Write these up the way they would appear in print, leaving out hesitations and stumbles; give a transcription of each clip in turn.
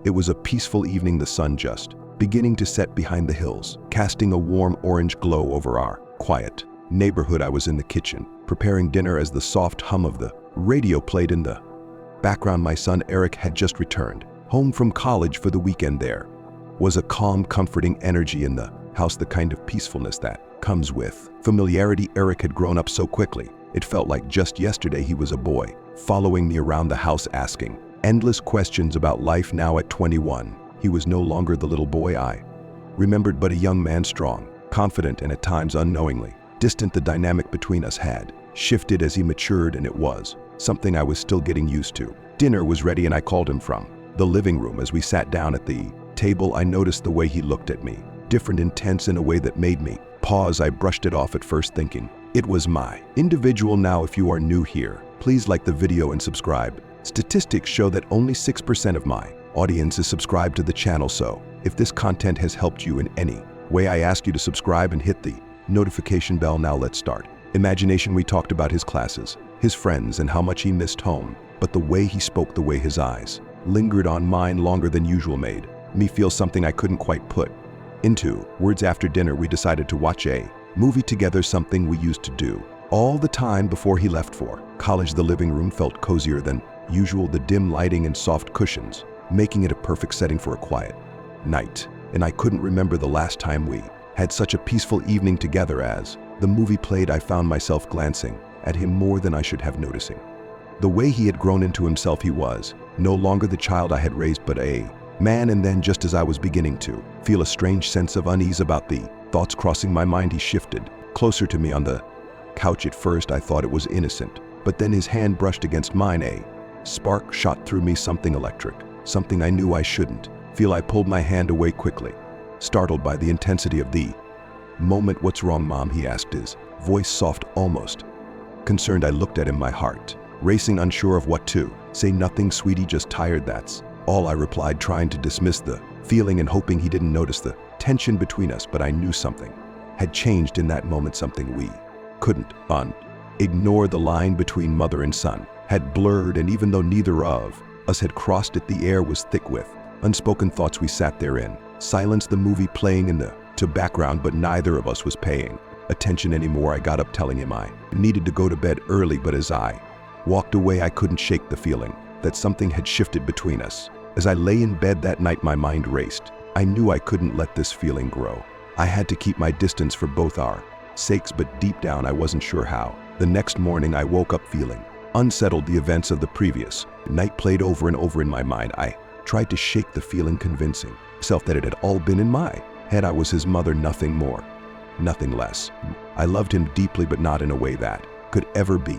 It was a peaceful evening, the sun just beginning to set behind the hills, casting a warm orange glow over our quiet neighborhood. I was in the kitchen, preparing dinner as the soft hum of the radio played in the background. My son Eric had just returned home from college for the weekend. There was a calm, comforting energy in the house, the kind of peacefulness that comes with familiarity. Eric had grown up so quickly. It felt like just yesterday he was a boy, following me around the house, asking endless questions about life. Now at 21, he was no longer the little boy I remembered, but a young man, strong, confident, and at times unknowingly distant. The dynamic between us had shifted as he matured, and it was something I was still getting used to. Dinner was ready, and I called him from the living room. As we sat down at the table, I noticed the way he looked at me, different, intense, in a way that made me pause. I brushed it off at first, thinking it was my individual. Now, if you are new here, please like the video and subscribe. Statistics show that only 6% of my audience is subscribed to the channel, so if this content has helped you in any way, I ask you to subscribe and hit the notification bell. Now let's start. Imagination. We talked about his classes, his friends, and how much he missed home, but the way he spoke, the way his eyes lingered on mine longer than usual, made me feel something I couldn't quite put into words. After dinner, we decided to watch a movie together, something we used to do all the time before he left for college. The living room felt cozier than usual, the dim lighting and soft cushions making it a perfect setting for a quiet night. And I couldn't remember the last time we had such a peaceful evening together. As the movie played, I found myself glancing at him more than I should have, noticing the way he had grown into himself. He was no longer the child I had raised, but a man. And then, just as I was beginning to feel a strange sense of unease about the thoughts crossing my mind, he shifted closer to me on the couch. At first, I thought it was innocent, but then his hand brushed against mine. A spark shot through me, something electric, something I knew I shouldn't feel. I pulled my hand away quickly, startled by the intensity of the moment. What's wrong, Mom? He asked, his voice soft, almost concerned. I looked at him, my heart racing, unsure of what to say. Nothing, sweetie, just tired, that's all, I replied, trying to dismiss the feeling and hoping he didn't notice the tension between us. But I knew something had changed in that moment, something we couldn't ignore. The line between mother and son had blurred, and even though neither of us had crossed it, the air was thick with unspoken thoughts. We sat there in silence, the movie playing in the background, but neither of us was paying attention anymore. I got up, telling him I needed to go to bed early, but as I walked away, I couldn't shake the feeling that something had shifted between us. As I lay in bed that night, my mind raced. I knew I couldn't let this feeling grow. I had to keep my distance for both our sakes, but deep down I wasn't sure how. The next morning, I woke up feeling unsettled. The events of the previous night played over and over in my mind. I tried to shake the feeling, convincing myself that it had all been in my head. I was his mother, nothing more, nothing less. I loved him deeply, but not in a way that could ever be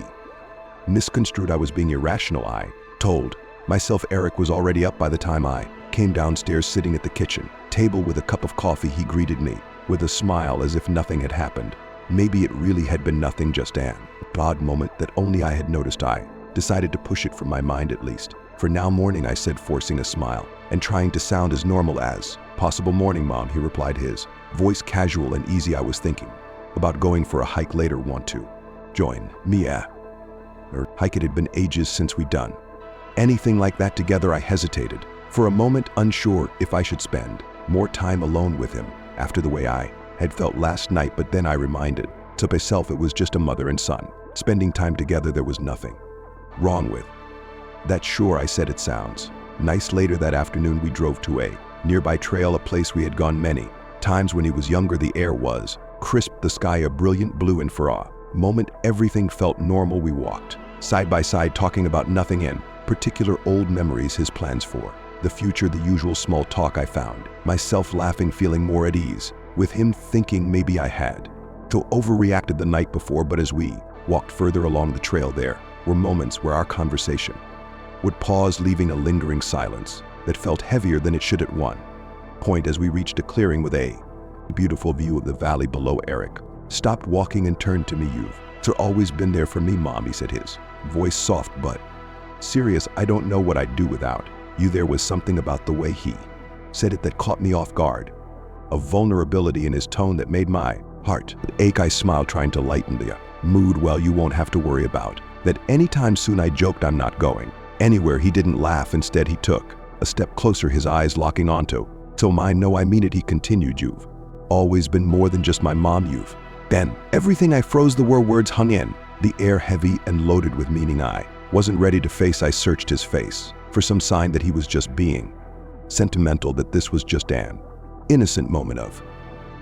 misconstrued. I was being irrational, I told myself. Eric was already up by the time I came downstairs, sitting at the kitchen table with a cup of coffee. He greeted me with a smile, as if nothing had happened. Maybe it really had been nothing, just an odd moment that only I had noticed. I decided to push it from my mind, at least for now. Morning, I said, forcing a smile and trying to sound as normal as possible. Morning, Mom, he replied, his voice casual and easy. I was thinking about going for a hike later. Want to join me? Or hike? It had been ages since we'd done anything like that together. I hesitated for a moment, unsure if I should spend more time alone with him after the way I had felt last night. But then I reminded myself it was just a mother and son spending time together. There was nothing wrong with that. Sure, I said, it sounds nice. Later that afternoon, we drove to a nearby trail, a place we had gone many times when he was younger. The air was crisp, the sky a brilliant blue, and for a moment everything felt normal. We walked side by side, talking about nothing in particular, old memories, his plans for the future, the usual small talk. I found myself laughing, feeling more at ease with him, thinking maybe I had overreacted the night before. But as we walked further along the trail, there were moments where our conversation would pause, leaving a lingering silence that felt heavier than it should. At one point, as we reached a clearing with a beautiful view of the valley below, Eric stopped walking and turned to me. You've always been there for me, Mom, he said, his voice soft but serious. I don't know what I'd do without you. There was something about the way he said it that caught me off guard, a vulnerability in his tone that made my heart ache. I smiled, trying to lighten the mood. Well, you won't have to worry about that anytime soon, I joked. I'm not going anywhere. He didn't laugh. Instead, he took A step closer, his eyes locking onto. So mine, no, I mean it, he continued. You've always been more than just my mom, you've been everything. I froze. The words hung in, the air heavy and loaded with meaning. I wasn't ready to face. I searched his face for some sign that he was just being sentimental, that this was just an innocent moment of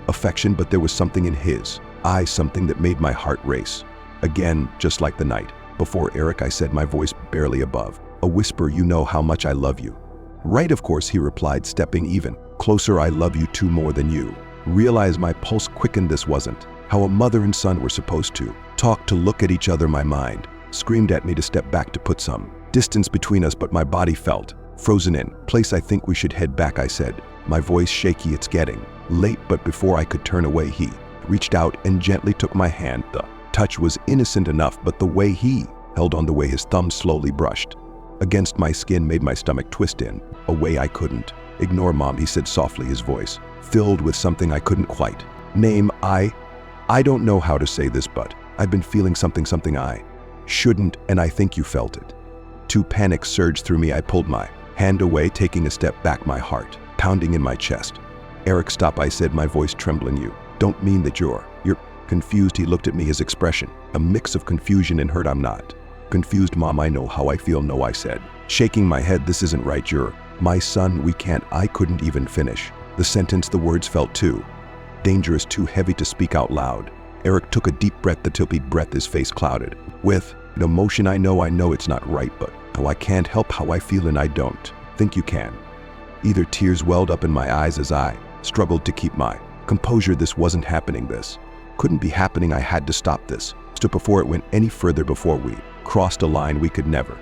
affection, but there was something in his eyes, something that made my heart race. Again, just like the night before, Eric, I said, my voice barely above a whisper. You know how much I love you. Right, of course, he replied, stepping even closer. I love you too, more than you realize. My pulse quickened. This wasn't how a mother and son were supposed to talk, to look at each other. My mind screamed at me to step back, to put some distance between us, but my body felt frozen in place. I think we should head back, I said, my voice shaky. It's getting late. But before I could turn away, he reached out and gently took my hand. The touch was innocent enough, but the way he held on, the way his thumb slowly brushed against my skin, made my stomach twist in a way I couldn't ignore. Mom, he said softly, his voice filled with something I couldn't quite name. I don't know how to say this, but I've been feeling something I shouldn't, and I think you felt it too. Panic surged through me. I pulled my hand away, taking a step back, my heart pounding in my chest. Eric, stop, I said, my voice trembling. You don't mean that you're confused? He looked at me, his expression a mix of confusion and hurt. I'm not confused, Mom. I know how I feel. No, I said, shaking my head. This isn't right. You're my son. We can't. I couldn't even finish the sentence. The words felt too dangerous, too heavy to speak out loud. Eric took a deep breath, the tippy breath, his face clouded with an emotion. I know it's not right, but I can't help how I feel, and I don't think you can either. Tears welled up in my eyes as I struggled to keep my composure. This wasn't happening. This couldn't be happening. I had to stop this before it went any further, before we crossed a line we could never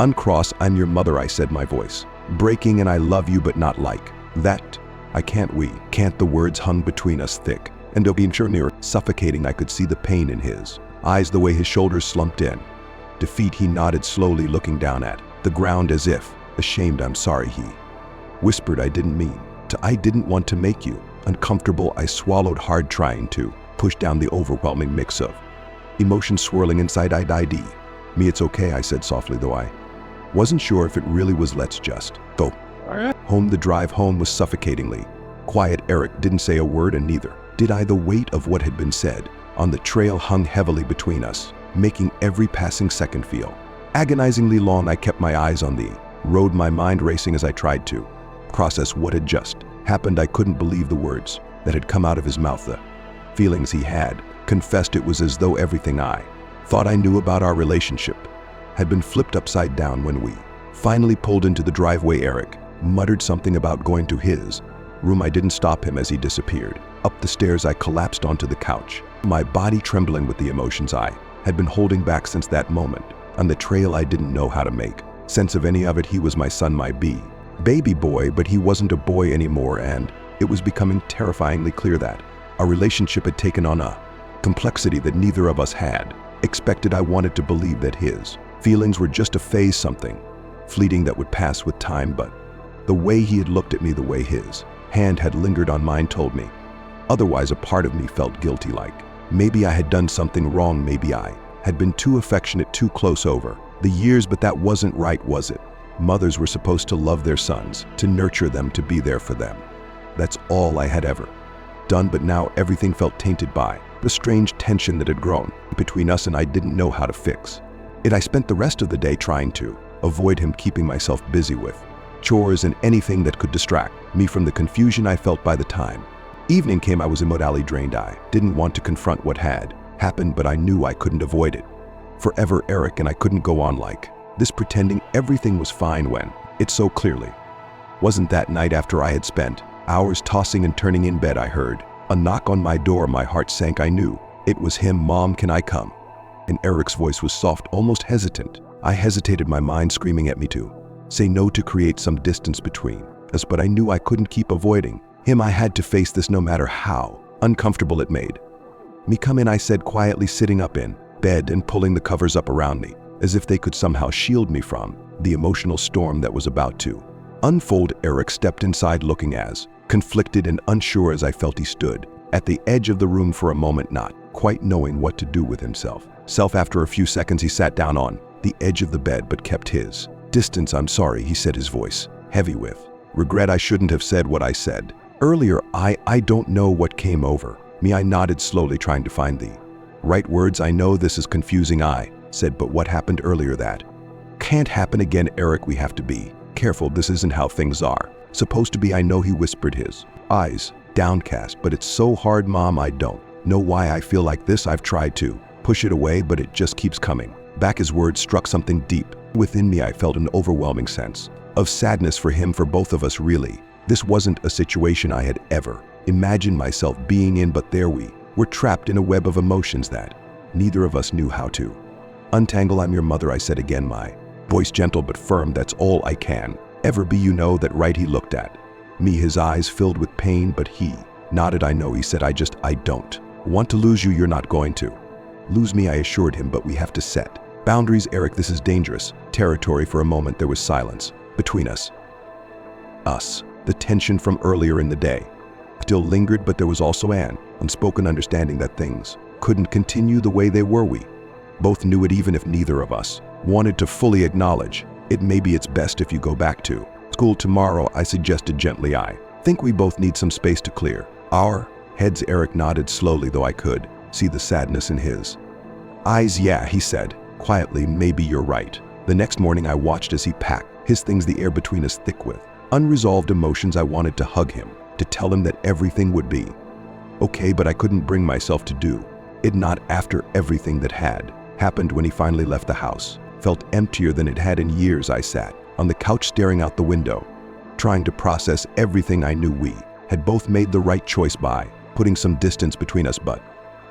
uncross. I'm your mother, I said, my voice breaking, and I love you, but not like that. I can't. We can't. The words hung between us, thick and near suffocating. I could see the pain in his eyes, the way his shoulders slumped in defeat. He nodded slowly, looking down at the ground as if ashamed. I'm sorry, he whispered. I didn't mean to. I didn't want to make you uncomfortable. I swallowed hard, trying to push down the overwhelming mix of emotions swirling inside. Me, it's okay, I said softly, though I wasn't sure if it really was. Let's just go home. The drive home was suffocatingly quiet. Eric didn't say a word, and neither did I. The weight of what had been said on the trail hung heavily between us, making every passing second feel agonizingly long. I kept my eyes on the road, my mind racing as I tried to process what had just happened. I couldn't believe the words that had come out of his mouth, the feelings he had confessed. It was as though everything I thought I knew about our relationship had been flipped upside down. When we finally pulled into the driveway, Eric muttered something about going to his room. I didn't stop him as he disappeared up the stairs. I collapsed onto the couch, my body trembling with the emotions I had been holding back since that moment on the trail. I didn't know how to make sense of any of it. He was my son, my baby boy, but he wasn't a boy anymore, and it was becoming terrifyingly clear that our relationship had taken on a complexity that neither of us had expected. I wanted to believe that his feelings were just a phase, something fleeting that would pass with time, but the way he had looked at me, the way his hand had lingered on mine, told me otherwise. A part of me felt guilty, like maybe I had done something wrong. Maybe I had been too affectionate, too close over the years, but that wasn't right, was it? Mothers were supposed to love their sons, to nurture them, to be there for them. That's all I had ever done, but now everything felt tainted by the strange tension that had grown between us, and I didn't know how to fix it. I spent the rest of the day trying to avoid him, keeping myself busy with chores and anything that could distract me from the confusion I felt. By the time evening came, I was emotionally drained. I didn't want to confront what had happened, but I knew I couldn't avoid it forever, Eric, and I couldn't go on like this, pretending everything was fine when it so clearly wasn't. That night, after I had spent hours tossing and turning in bed, I heard a knock on my door. My heart sank. I knew it was him. Mom, can I come? And Eric's voice was soft, almost hesitant. I hesitated, my mind screaming at me to say no, to create some distance between us, but I knew I couldn't keep avoiding him. I had to face this, no matter how uncomfortable it made me. Come in, I said quietly, sitting up in bed and pulling the covers up around me, as if they could somehow shield me from the emotional storm that was about to unfold. Eric stepped inside, looking as conflicted and unsure as I felt. He stood at the edge of the room for a moment, not quite knowing what to do with himself. After a few seconds, he sat down on the edge of the bed but kept his distance. I'm sorry, he said, his voice heavy with regret. I shouldn't have said what I said. Earlier, I don't know what came over me. I nodded slowly, trying to find the right words. I know this is confusing, I said, but what happened earlier that can't happen again, Eric. We have to be careful. This isn't how things are supposed to be. I know, he whispered, his eyes downcast, but it's so hard, Mom. I don't know why I feel like this. I've tried to push it away, but it just keeps coming back. His words struck something deep within me. I felt an overwhelming sense of sadness for him, for both of us. Really, this wasn't a situation I had ever imagined myself being in, but there we were, trapped in a web of emotions that neither of us knew how to untangle. I'm your mother, I said again, my voice gentle but firm. That's all I can ever be, you know that, right? He looked at me, his eyes filled with pain, but he nodded. I know, he said. I don't want to lose you. You're not going to lose me, I assured him, but we have to set boundaries, Eric. This is dangerous territory. For a moment there was silence between us. The tension from earlier in the day still lingered, but there was also an unspoken understanding that things couldn't continue the way they were. We both knew it, even if neither of us wanted to fully acknowledge it. Maybe it's best if you go back to school tomorrow, I suggested gently. I think we both need some space to clear our heads. Eric nodded slowly, though I could see the sadness in his eyes. Yeah, he said quietly, maybe you're right. The next morning I watched as he packed his things, the air between us thick with unresolved emotions. I wanted to hug him, to tell him that everything would be okay, but I couldn't bring myself to do it, not after everything that had happened. When he finally left, the house felt emptier than it had in years. I sat on the couch staring out the window, trying to process everything. I knew we had both made the right choice by putting some distance between us, but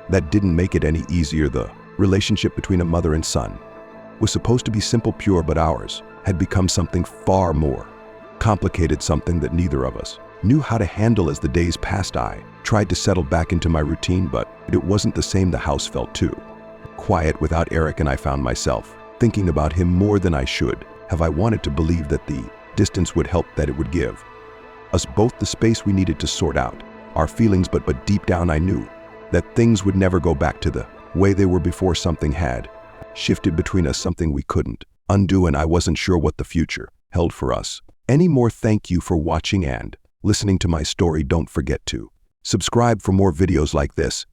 that didn't make it any easier. The relationship between a mother and son was supposed to be simple, pure, but ours had become something far more complicated, something that neither of us knew how to handle. As the days passed, I tried to settle back into my routine, but it wasn't the same. The house felt too quiet without Eric, and I found myself thinking about him more than I should have. I wanted to believe that the distance would help, that it would give us both the space we needed to sort out our feelings, but deep down I knew that things would never go back to the way they were before. Something had shifted between us, something we couldn't undo, and I wasn't sure what the future held for us anymore. Thank you for watching and listening to my story. Don't forget to subscribe for more videos like this.